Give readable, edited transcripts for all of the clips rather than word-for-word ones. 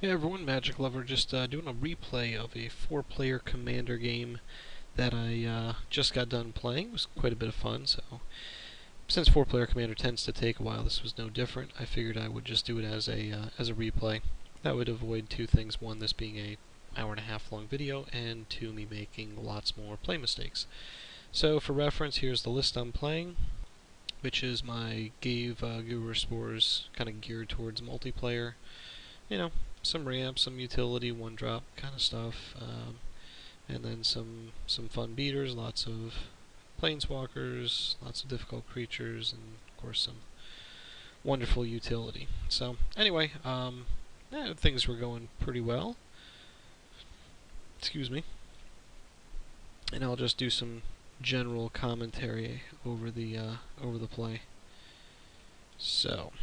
Hey everyone, Magic Lover, just doing a replay of a 4-player Commander game that I just got done playing. It was quite a bit of fun, so since 4-player Commander tends to take a while, this was no different. I figured I would just do it as a replay. That would avoid two things: one, this being a hour-and-a-half long video, and two, me making lots more play mistakes. So for reference, here's the list I'm playing, which is my Ghave Guru Spores, kind of geared towards multiplayer. You know, some ramps, some utility, one drop kind of stuff, and then some fun beaters, lots of planeswalkers, lots of difficult creatures, and of course some wonderful utility. So anyway, yeah, things were going pretty well. Excuse me, and I'll just do some general commentary over the play. So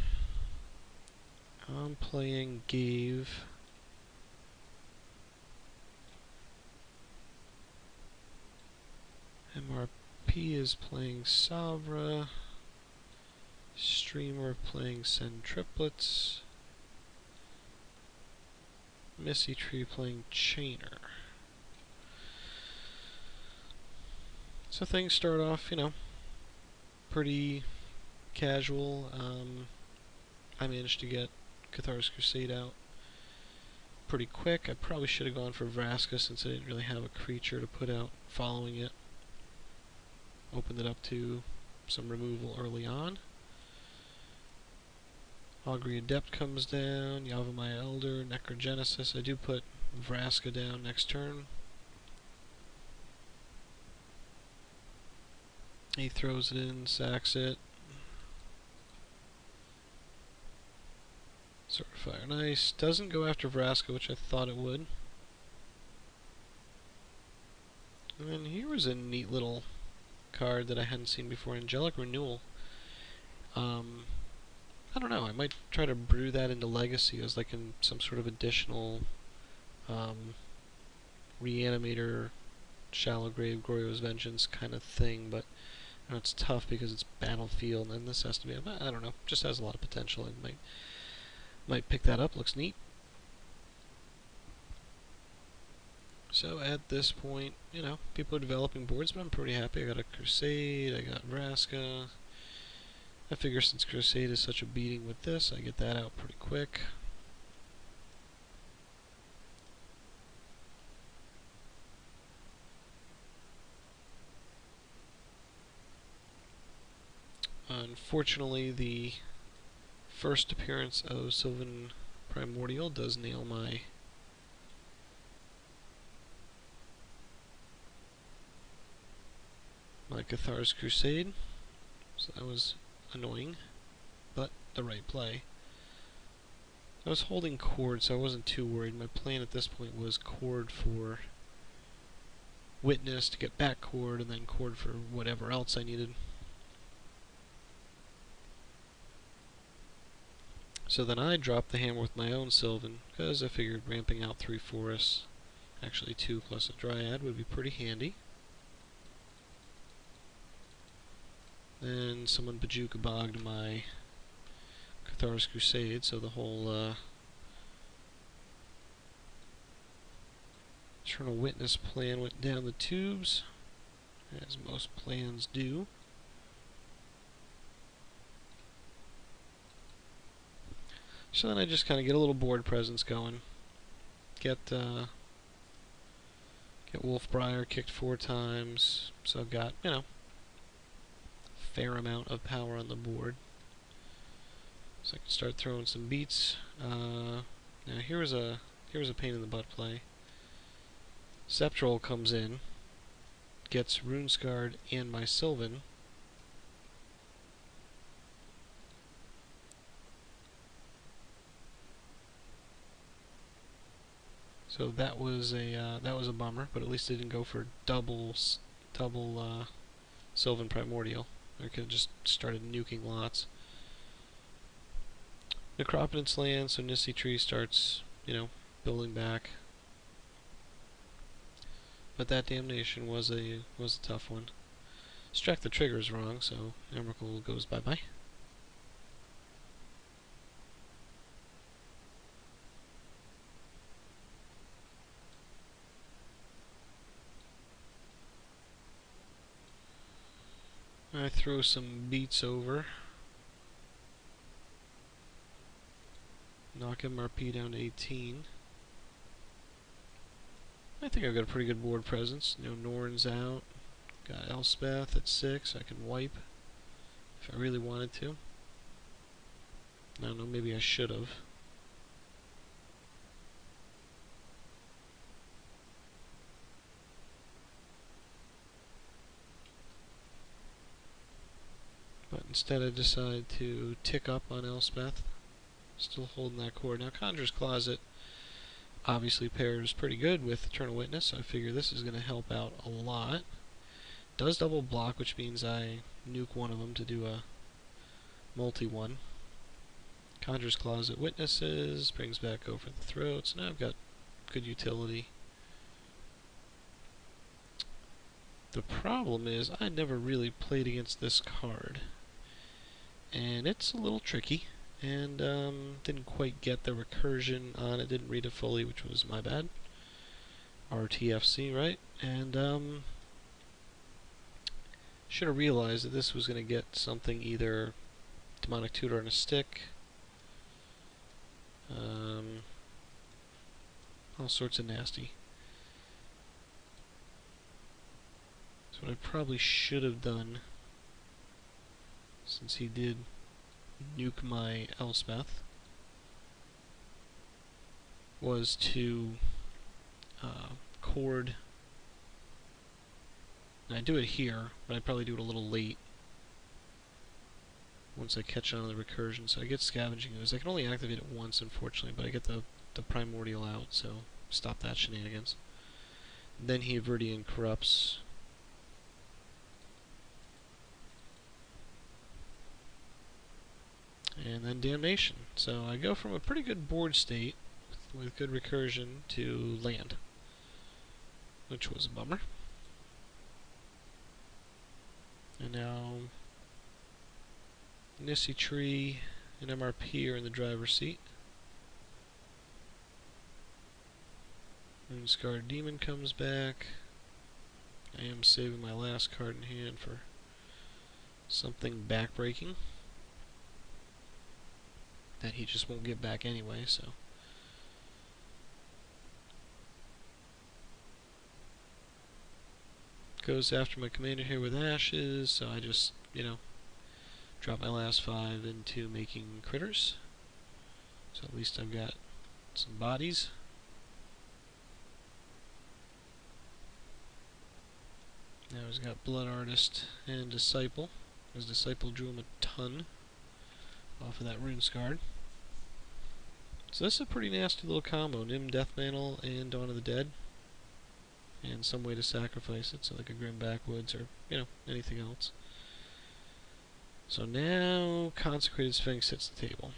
I'm playing Ghave. MRP is playing Savra. Streamer playing Send Triplets. Missy Tree playing Chainer. So things start off, pretty casual. I managed to get Cathar's Crusade out pretty quick. I probably should have gone for Vraska since I didn't really have a creature to put out following it. Opened it up to some removal early on. Augury Adept comes down, Yavimaya Elder, Necrogenesis. I do put Vraska down next turn. He throws it in, sacks it. Sword of Fire and Ice. Doesn't go after Vraska, which I thought it would. And then here was a neat little card that I hadn't seen before, Angelic Renewal. I don't know, I might try to brew that into Legacy as like some sort of additional Reanimator, Shallow Grave, Goryo's Vengeance kind of thing, but it's tough because it's Battlefield, and then this has to be, I don't know, just has a lot of potential. I might pick that up, looks neat. So at this point, people are developing boards, but I'm pretty happy. I got a Crusade, I got Vraska. I figure since Crusade is such a beating with this, I get that out pretty quick. Unfortunately, the first appearance of Sylvan Primordial does nail my Cathar's Crusade, so that was annoying, but the right play. I was holding Cord, so I wasn't too worried. My plan at this point was Cord for Witness to get back Cord, and then Cord for whatever else I needed. So then I dropped the hammer with my own Sylvan, because I figured ramping out 3 forests, actually 2 plus a Dryad, would be pretty handy. Then someone Bajuka bogged my Cathar's Crusade, so the whole Eternal Witness plan went down the tubes, as most plans do. So then I just kind of get a little board presence going. Get Wolfbriar kicked 4 times, so I've got, fair amount of power on the board. So I can start throwing some beats. Now here's a pain in the butt play. Sceptrol comes in, gets Runescarred and my Sylvan. So that was a bummer, but at least it didn't go for double Sylvan Primordial. I could have just started nuking lots. Necropotence land, so Missy Tree starts, building back. But that damnation was a tough one. Struck the triggers wrong, so Emrakul goes bye-bye. I throw some beats over. Knock MRP down to 18. I think I've got a pretty good board presence. You know, Norn's out. Got Elspeth at 6. I can wipe if I really wanted to. I don't know, maybe I should have. But instead I decide to tick up on Elspeth. Still holding that cord. Now Conjurer's Closet obviously pairs pretty good with Eternal Witness, so I figure this is going to help out a lot. Does double block, which means I nuke one of them to do a multi-one. Conjurer's Closet witnesses, brings back over the throat, so now I've got good utility. The problem is I never really played against this card, and it's a little tricky. And didn't quite get the recursion on it, didn't read it fully, which was my bad. RTFC, right? And should have realized that this was going to get something either Demonic Tutor on a stick, all sorts of nasty. So what I probably should have done, since he did nuke my Elspeth, was to cord, and I do it here, but I'd probably do it a little late once I catch on to the recursion. So I get Scavenging Ooze. I can only activate it once, unfortunately, but I get the Primordial out, so stop that shenanigans. Then he Viridian Corrupts. And then Damnation. So I go from a pretty good board state with good recursion to land, which was a bummer. And now Nissy Tree and MRP are in the driver's seat. Runescarred Demon comes back. I am saving my last card in hand for something backbreaking that he just won't get back anyway, so. Goes after my commander here with Ashes, so I just, you know, drop my last 5 into making critters. So at least I've got some bodies. Now he's got Blood Artist and Disciple. His Disciple drew him a ton off of that Runescarred. So this is a pretty nasty little combo. Nim, Deathmantle, and Dawn of the Dead. And some way to sacrifice it, so like a Grim Backwoods or, you know, anything else. So now Consecrated Sphinx hits the table.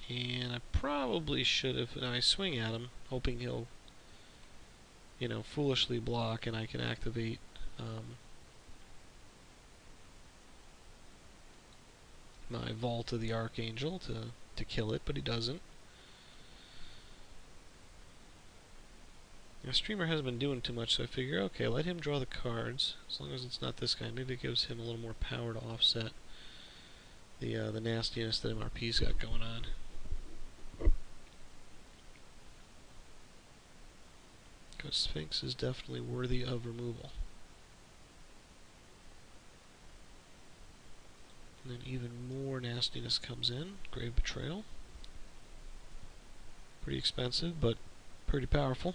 And I probably should have, and I swing at him, hoping he'll, you know, foolishly block and I can activate my Vault of the Archangel to kill it, but he doesn't. Now, Streamer hasn't been doing too much, so I figure, okay, let him draw the cards, as long as it's not this guy. Maybe it gives him a little more power to offset the nastiness that MRP's got going on. Because Sphinx is definitely worthy of removal. And then even more nastiness comes in. Grave Betrayal. Pretty expensive, but pretty powerful.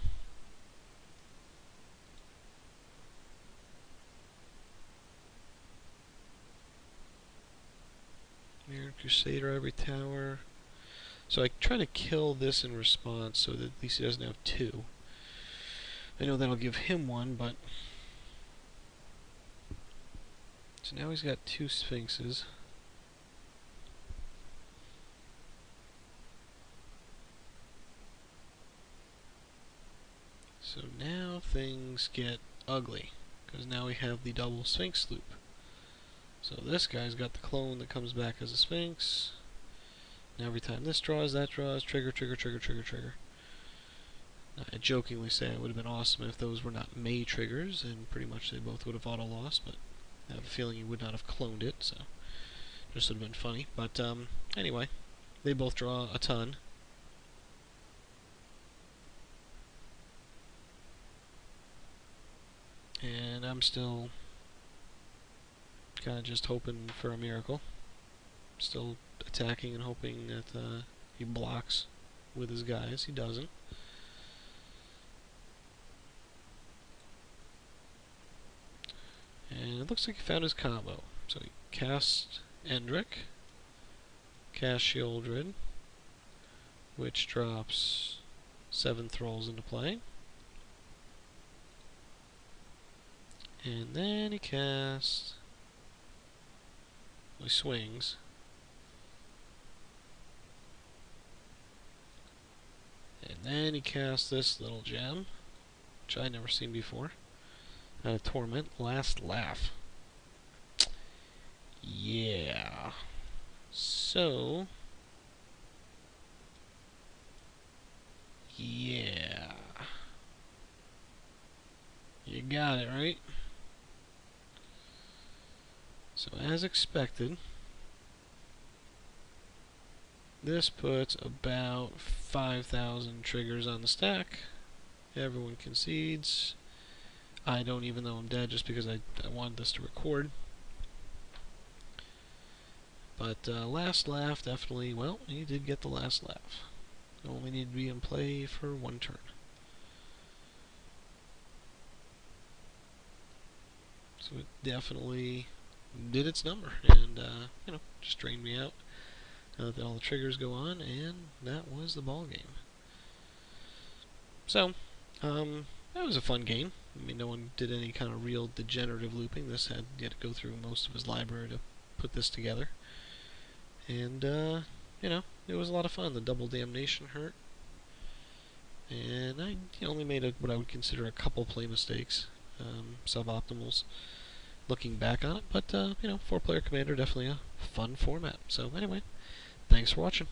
Mirror Crusader, every tower. So I try to kill this in response so that at least he doesn't have 2. I know that'll give him 1, but... So now he's got 2 Sphinxes. So now things get ugly, because now we have the double Sphinx loop. So this guy's got the clone that comes back as a Sphinx. Now every time this draws, that draws, trigger, trigger, trigger, trigger, trigger. I jokingly say it would have been awesome if those were not May triggers, and pretty much they both would have auto-lost, but I have a feeling he would not have cloned it, so just would have been funny. But anyway, they both draw a ton. And I'm still kind of just hoping for a miracle. Still attacking and hoping that he blocks with his guys. He doesn't. And it looks like he found his combo. So he cast Endrick, cast Sheoldred, which drops 7 Thralls into play. And then he casts... well, he swings. And then he casts this little gem, which I'd never seen before. Out of Torment, Last Laugh. Yeah. So... yeah. You got it, right? So as expected, this puts about 5,000 triggers on the stack. Everyone concedes. I don't, even though I'm dead, just because I wanted this to record. But Last Laugh, definitely, well, he did get the Last Laugh. Only need to be in play for 1 turn. So it definitely did its number, and you know, just drained me out. Let all the triggers go on, and that was the ball game. So, that was a fun game. I mean, no one did any kind of real degenerative looping. This had to go through most of his library to put this together. And, you know, it was a lot of fun. The double damnation hurt. And I only made what I would consider a couple play mistakes, suboptimals, looking back on it. But, you know, 4-player Commander, definitely a fun format. So, anyway, thanks for watching.